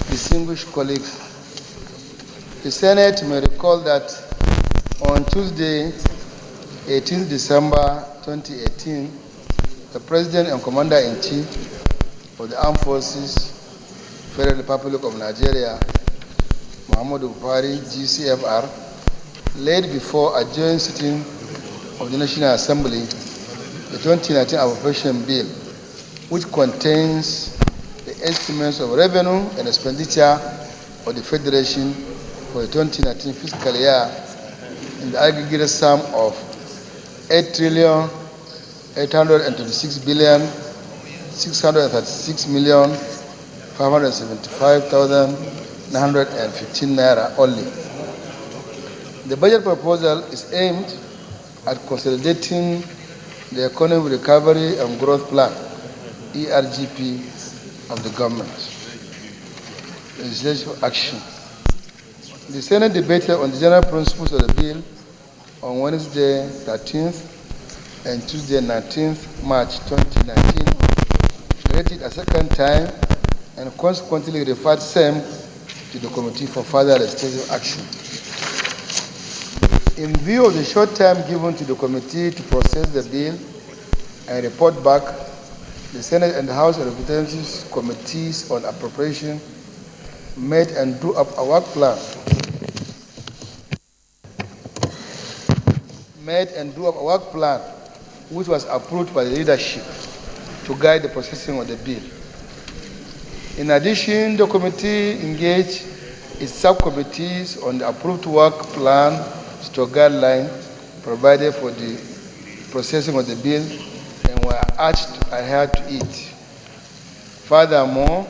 distinguished colleagues, the Senate may recall that on Tuesday, 18 December 2018, the President and Commander-in-Chief of the Armed Forces, Federal Republic of Nigeria, Muhammadu Buhari, GCFR, laid before a joint sitting of the National Assembly the 2019 Appropriation Bill, which contains the estimates of revenue and expenditure of the Federation for the 2019 fiscal year in the aggregate sum of 8,836,575,915 naira only. The budget proposal is aimed at consolidating the Economic Recovery and Growth Plan, ERGP, of the government. Legislative action. The Senate debated on the general principles of the bill on Wednesday 13th and Tuesday 19th March 2019, read it a second time, and consequently referred same to the committee for further legislative action. In view of the short time given to the committee to process the bill and report back, the Senate and House of Representatives Committees on Appropriation made and drew up a work plan which was approved by the leadership to guide the processing of the bill. In addition, the committee engaged its subcommittees on the approved work plan guideline provided for the processing of the bill and were urged to adhere to it. Furthermore,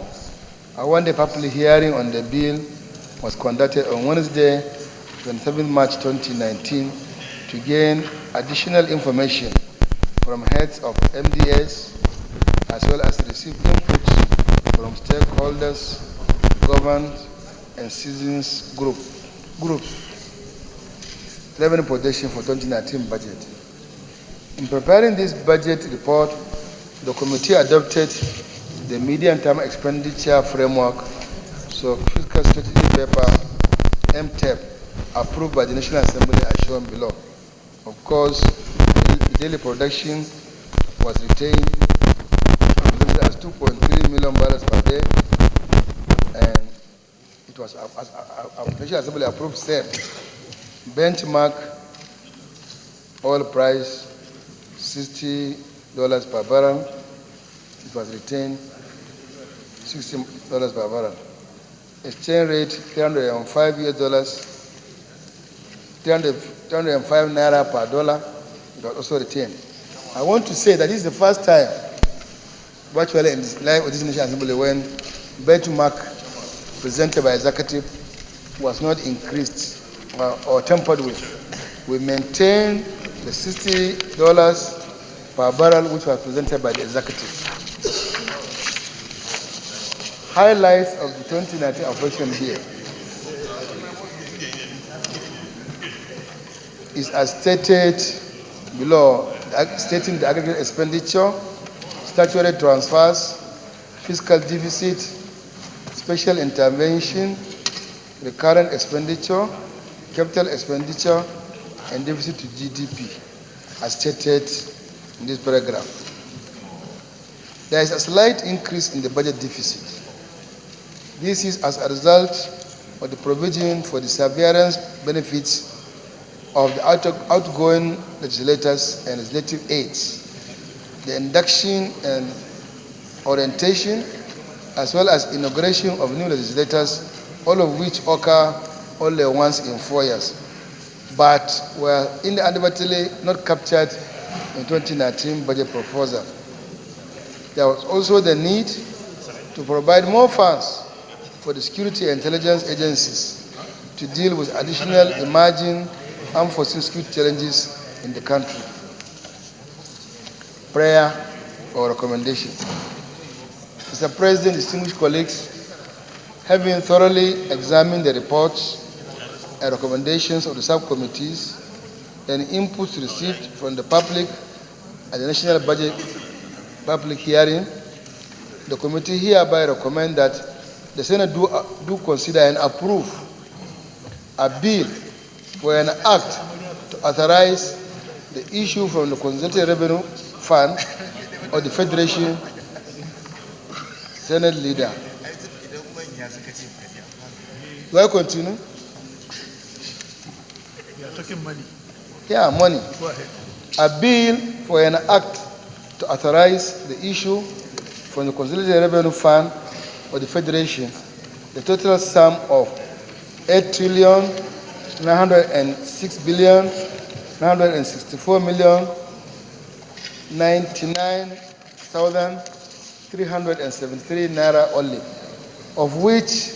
a one-day public hearing on the bill was conducted on Wednesday, 27 March 2019, to gain additional information from heads of MDS, as well as receive inputs from stakeholders, government, and citizens groups. Revenue projection for 2019 budget. In preparing this budget report, the committee adopted the medium-term expenditure framework, so fiscal strategy paper, MTEP, approved by the National Assembly as shown below. Of course, the daily production was retained as 2.3 million barrels per day, and it was National Assembly approved same. Benchmark oil price $60 per barrel. It was retained $60 per barrel. Exchange rate $305 naira per dollar. It was also retained. I want to say that this is the first time, virtually in the life of this National Assembly, when benchmark presented by executive was not increased or tampered with. We maintain the $60 per barrel which was presented by the executive. Highlights of the 2019 Appropriation Bill is as stated below, stating the aggregate expenditure, statutory transfers, fiscal deficit, special intervention, recurrent expenditure, capital expenditure, and deficit to GDP, as stated in this paragraph. There is a slight increase in the budget deficit. This is as a result of the provision for the severance benefits of the outgoing legislators and legislative aides, the induction and orientation, as well as inauguration of new legislators, all of which occur only once in 4 years, but were inadvertently not captured in 2019 budget proposal. There was also the need to provide more funds for the security and intelligence agencies to deal with additional emerging unforeseen security challenges in the country. Prayer or recommendation. Mr. President, distinguished colleagues, having thoroughly examined the reports and recommendations of the subcommittees and inputs received from the public at the National Budget public hearing, the committee hereby recommend that the Senate do consider and approve a bill for an act to authorize the issue from the Consolidated Revenue Fund of the Federation. Senate Leader. Do I continue? You are talking money. Yeah, money. Go ahead. A bill for an act to authorize the issue from the Consolidated Revenue Fund of the Federation, the total sum of 8,906,099,373 naira only, of which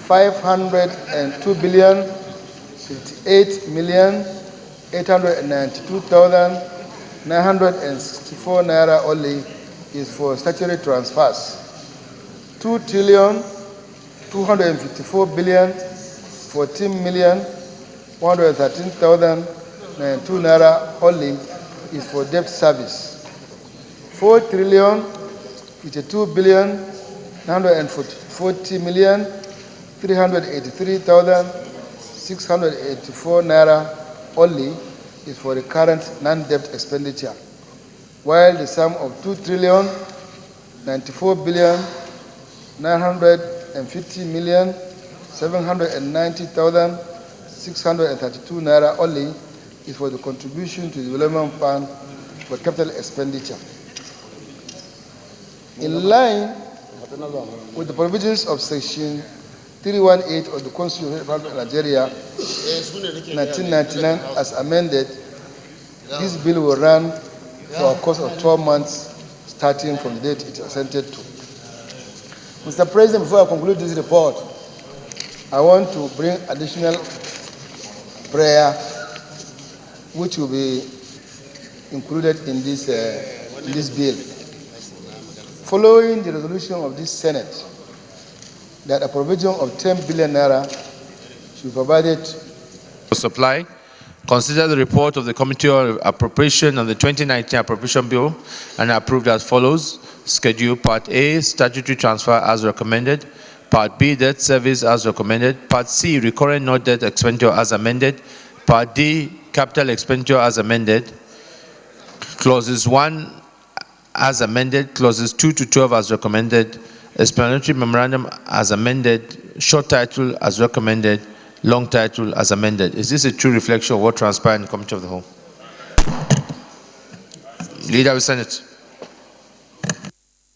502,892,964 naira only is for statutory transfers. 2,254,014,113,092 naira only is for debt service. 4,52,940,383,684 naira only is for the current non-debt expenditure, while the sum of 2,094,950,790,632 naira only is for the contribution to the development fund for capital expenditure. In line with the provisions of Section 318 of the Constitution of the Republic of Nigeria, 1999, as amended, this bill will run for a course of 12 months, starting from the date it is assented to. Mr. President, before I conclude this report, I want to bring additional prayer, which will be included in this bill. Following the resolution of this Senate, that a provision of 10 billion naira should be provided for supply, consider the report of the Committee on Appropriation on the 2019 Appropriation Bill and approved as follows. Schedule Part A, statutory transfer as recommended. Part B, debt service as recommended. Part C, recurrent non-debt expenditure as amended. Part D, capital expenditure as amended. Clauses 1 as amended. Clauses 2 to 12 as recommended. Explanatory memorandum as amended. Short title as recommended. Long title as amended. Is this a true reflection of what transpired in the Committee of the Whole? Leader of the Senate.